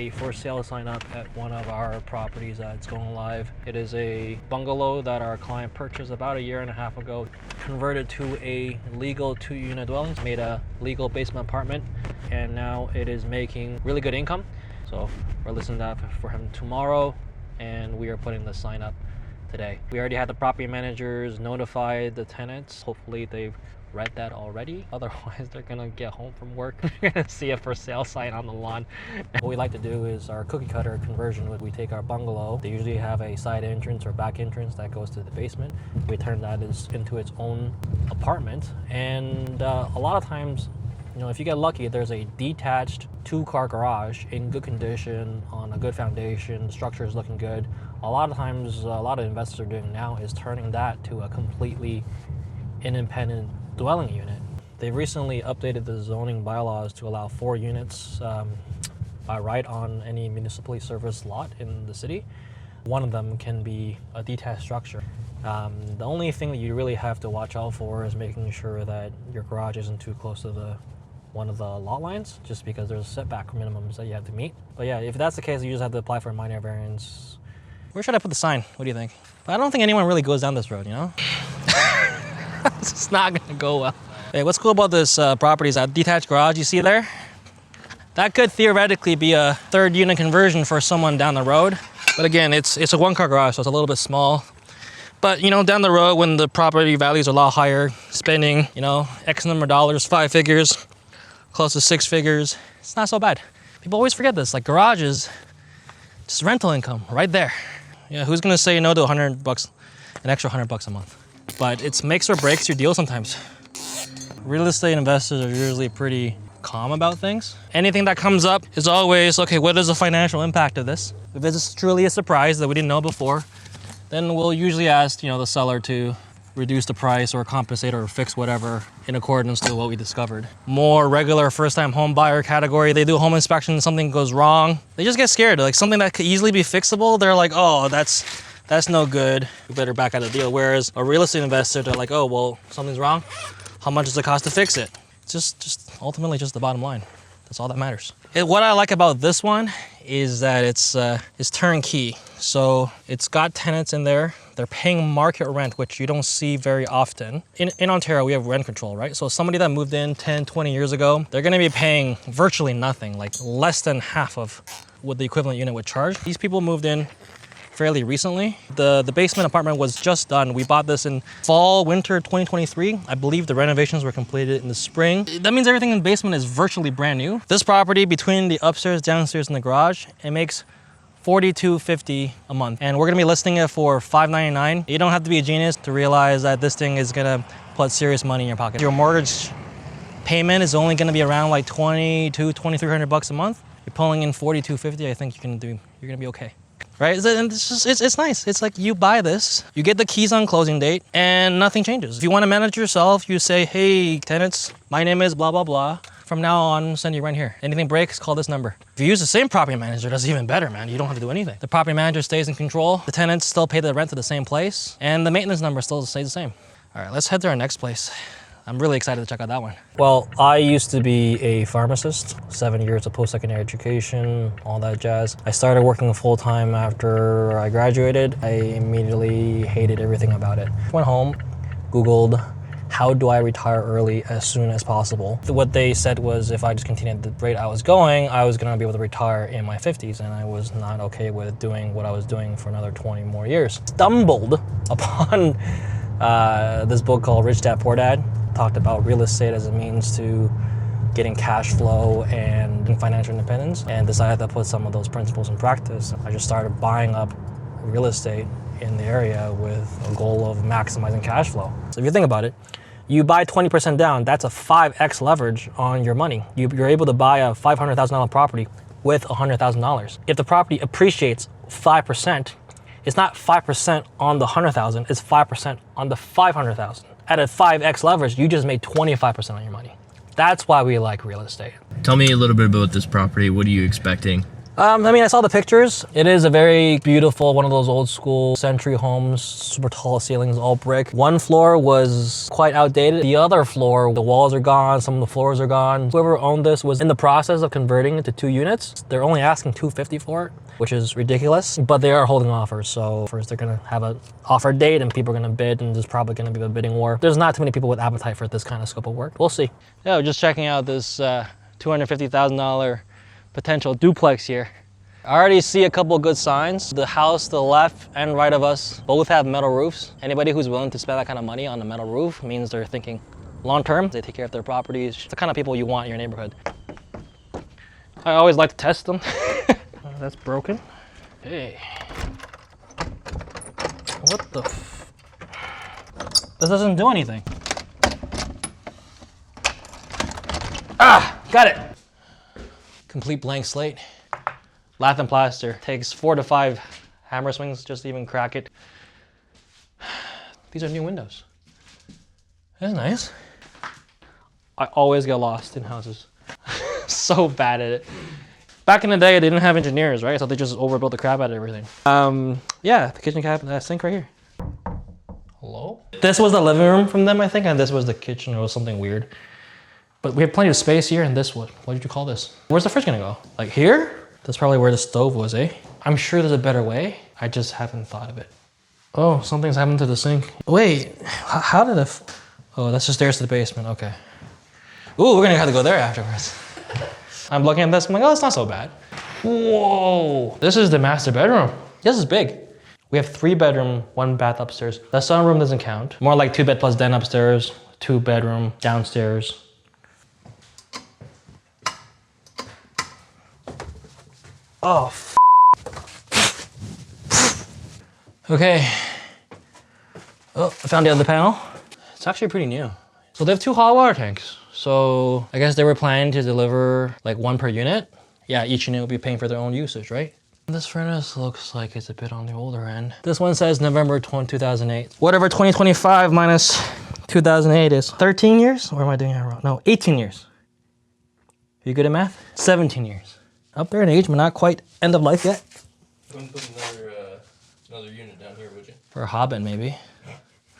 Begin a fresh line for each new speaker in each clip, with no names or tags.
a for sale sign up at one of our properties that's going live. It is a bungalow that our client purchased about a year and a half ago, converted to a legal 2-unit dwelling, made a legal basement apartment, and now it is making really good income. So we're listing that for him tomorrow, and we are putting the sign up today. We already had the property managers notify the tenants. Hopefully they've read that already. Otherwise, they're gonna get home from work. You're gonna see a for sale sign on the lawn. What we like to do is our cookie cutter conversion. We take our bungalow. They usually have a side entrance or back entrance that goes to the basement. We turn that into its own apartment. And a lot of times, you know, if you get lucky, there's a detached 2-car garage in good condition on a good foundation. The structure is looking good. A lot of times, a lot of investors are doing now is turning that to a completely independent dwelling unit. They recently updated the zoning bylaws to allow 4 units by right on any municipally serviced lot in the city. One of them can be a detached structure. The only thing that you really have to watch out for is making sure that your garage isn't too close to one of the lot lines, just because there's setback minimums that you have to meet. But yeah, if that's the case, you just have to apply for a minor variance. Where should I put the sign? What do you think? I don't think anyone really goes down this road, you know? It's not gonna go well. Hey, what's cool about this property is that detached garage you see there? That could theoretically be a 3rd unit conversion for someone down the road. But again, it's a 1-car garage, so it's a little bit small. But you know, down the road when the property values are a lot higher, spending, you know, X number of dollars, 5 figures, close to 6 figures, it's not so bad. People always forget this, like garages, just rental income right there. Yeah, who's gonna say no to $100, an extra $100 a month? But it makes or breaks your deal sometimes. Real estate investors are usually pretty calm about things. Anything that comes up is always, okay, what is the financial impact of this? If it's truly a surprise that we didn't know before, then we'll usually ask, you know, the seller to reduce the price or compensate or fix whatever in accordance to what we discovered. More regular first-time home buyer category, they do a home inspection, something goes wrong, they just get scared. Like something that could easily be fixable, they're like, oh, that's no good, we better back out of the deal. Whereas a real estate investor, they're like, oh, well, something's wrong. How much does it cost to fix it? It's just ultimately just the bottom line. That's all that matters. What I like about this one is that it's turnkey. So it's got tenants in there. They're paying market rent, which you don't see very often. In Ontario, we have rent control, right? So somebody that moved in 10, 20 years ago, they're gonna be paying virtually nothing, like less than half of what the equivalent unit would charge. These people moved in fairly recently. The basement apartment was just done. We bought this in fall, winter 2023. I believe the renovations were completed in the spring. That means everything in the basement is virtually brand new. This property, between the upstairs, downstairs, and the garage, it makes $42.50 a month. And we're gonna be listing it for $599. You don't have to be a genius to realize that this thing is gonna put serious money in your pocket. Your mortgage payment is only gonna be around like $2,300 a month. You're pulling in $42.50, I think you're gonna be okay. Right? And it's nice. It's like you buy this, you get the keys on closing date, and nothing changes. If you want to manage yourself, you say, hey, tenants, my name is blah, blah, blah. From now on, send you rent here. Anything breaks, call this number. If you use the same property manager, that's even better, man. You don't have to do anything. The property manager stays in control. The tenants still pay the rent to the same place, and the maintenance number still stays the same. All right, let's head to our next place. I'm really excited to check out that one. Well, I used to be a pharmacist, 7 years of post-secondary education, all that jazz. I started working full-time after I graduated. I immediately hated everything about it. Went home, Googled, how do I retire early as soon as possible? What they said was if I just continued at the rate I was going, I was gonna be able to retire in my 50s, and I was not okay with doing what I was doing for another 20 more years. Stumbled upon this book called Rich Dad, Poor Dad. Talked about real estate as a means to getting cash flow and financial independence, and decided to put some of those principles in practice. I just started buying up real estate in the area with a goal of maximizing cash flow. So if you think about it, you buy 20% down, that's a 5x leverage on your money. You're able to buy a $500,000 property with $100,000. If the property appreciates 5%, it's not 5% on the 100,000, it's 5% on the 500,000. At a 5x leverage, you just made 25% on your money. That's why we like real estate.
Tell me a little bit about this property. What are you expecting?
I mean, I saw the pictures. It is a very beautiful, one of those old school century homes, super tall ceilings, all brick. One floor was quite outdated. The other floor, the walls are gone, some of the floors are gone. Whoever owned this was in the process of converting it to 2 units. They're only asking $250 for it, which is ridiculous, but they are holding offers. So first they're gonna have an offer date and people are gonna bid, and there's probably gonna be a bidding war. There's not too many people with appetite for this kind of scope of work. We'll see. Yeah, just checking out this $250,000 potential duplex here. I already see a couple of good signs. The house to the left and right of us both have metal roofs. Anybody who's willing to spend that kind of money on a metal roof means they're thinking long term. They take care of their properties. It's the kind of people you want in your neighborhood. I always like to test them. That's broken. Hey. What the f? This doesn't do anything. Ah, got it. Complete blank slate. Lath and plaster. Takes 4 to 5 hammer swings just to even crack it. These are new windows. That's nice. I always get lost in houses. So bad at it. Back in the day, they didn't have engineers, right? So they just overbuilt the crap out of everything. Yeah, the kitchen cabinet, that sink right here. Hello? This was the living room from them, I think, and this was the kitchen. It was something weird. But we have plenty of space here, and this, what did you call this? Where's the fridge gonna go? Like here? That's probably where the stove was, eh? I'm sure there's a better way. I just haven't thought of it. Oh, something's happened to the sink. Wait, how did oh, that's the stairs to the basement, okay. Ooh, we're gonna have to go there afterwards. I'm looking at this, I'm like, oh, it's not so bad. Whoa, this is the master bedroom. This is big. We have 3 bedroom, 1 bath upstairs. The sunroom doesn't count. More like 2 bed plus den upstairs, 2 bedroom downstairs. Oh, okay. Oh, I found the other panel. It's actually pretty new. So they have 2 hot water tanks. So I guess they were planning to deliver like 1 per unit. Yeah, each unit will be paying for their own usage, right? This furnace looks like it's a bit on the older end. This one says November 2008. Whatever 2025 minus 2008 is. 13 years? Or am I doing it wrong? No, 18 years. Are you good at math? 17 years. Up there in age, but not quite end of life yet.
Wouldn't put another unit down here, would you?
For a hobbit, maybe.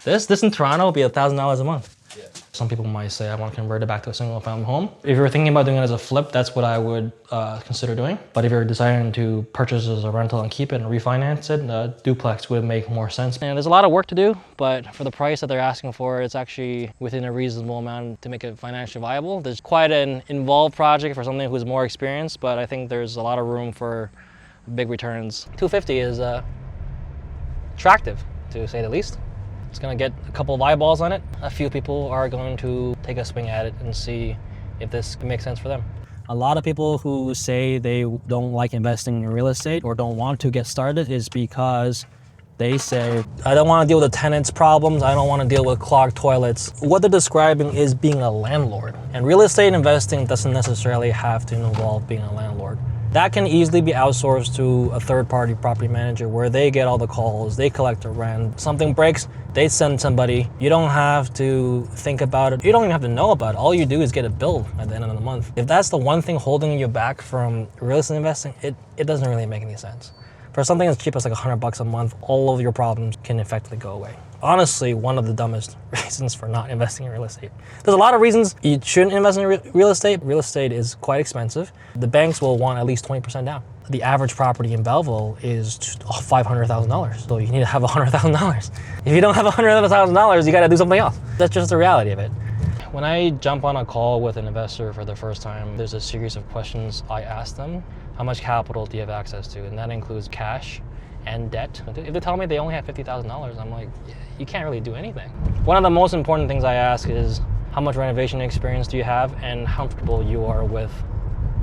This in Toronto will be $1,000 a month.
Yeah.
Some people might say, I want to convert it back to a single family home. If you're thinking about doing it as a flip, that's what I would consider doing. But if you're deciding to purchase as a rental and keep it and refinance it, a duplex would make more sense. And there's a lot of work to do, but for the price that they're asking for, it's actually within a reasonable amount to make it financially viable. There's quite an involved project for somebody who's more experienced, but I think there's a lot of room for big returns. 250 is attractive, to say the least. It's gonna get a couple of eyeballs on it. A few people are going to take a swing at it and see if this can make sense for them. A lot of people who say they don't like investing in real estate or don't want to get started is because they say, I don't want to deal with the tenants' problems. I don't want to deal with clogged toilets. What they're describing is being a landlord. And real estate investing doesn't necessarily have to involve being a landlord. That can easily be outsourced to a third-party property manager where they get all the calls, they collect the rent. Something breaks, they send somebody. You don't have to think about it. You don't even have to know about it. All you do is get a bill at the end of the month. If that's the one thing holding you back from real estate investing, it doesn't really make any sense. For something as cheap as like $100 a month, all of your problems can effectively go away. Honestly, one of the dumbest reasons for not investing in real estate. There's a lot of reasons you shouldn't invest in real estate. Real estate is quite expensive. The banks will want at least 20% down. The average property in Belleville is $500,000. So you need to have $100,000. If you don't have $100,000, you gotta do something else. That's just the reality of it. When I jump on a call with an investor for the first time, there's a series of questions I ask them. How much capital do you have access to? And that includes cash and debt. If they tell me they only have $50,000, I'm like, you can't really do anything. One of the most important things I ask is how much renovation experience do you have and how comfortable you are with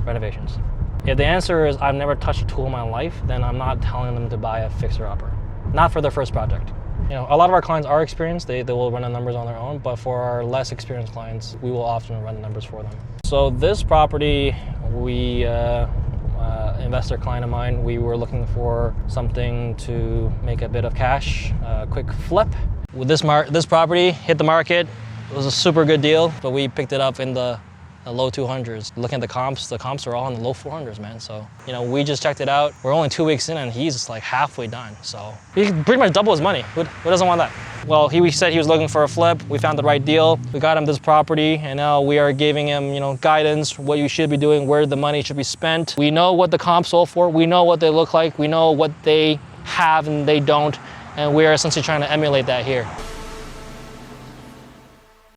renovations. If the answer is I've never touched a tool in my life, then I'm not telling them to buy a fixer-upper. Not for their first project. You know, a lot of our clients are experienced, they will run the numbers on their own, but for our less experienced clients, we will often run the numbers for them. So this property, we investor client of mine, we were looking for something to make a bit of cash, quick flip. With this property hit the market, it was a super good deal, but we picked it up in the the low 200s. Looking at the comps are all in the low 400s, man. So, you know, we just checked it out. We're only 2 weeks in and he's like halfway done. So he can pretty much double his money. Who doesn't want that? Well, he said he was looking for a flip. We found the right deal. We got him this property and now we are giving him, you know, guidance, what you should be doing, where the money should be spent. We know what the comps sold for. We know what they look like. We know what they have and they don't. And we are essentially trying to emulate that here.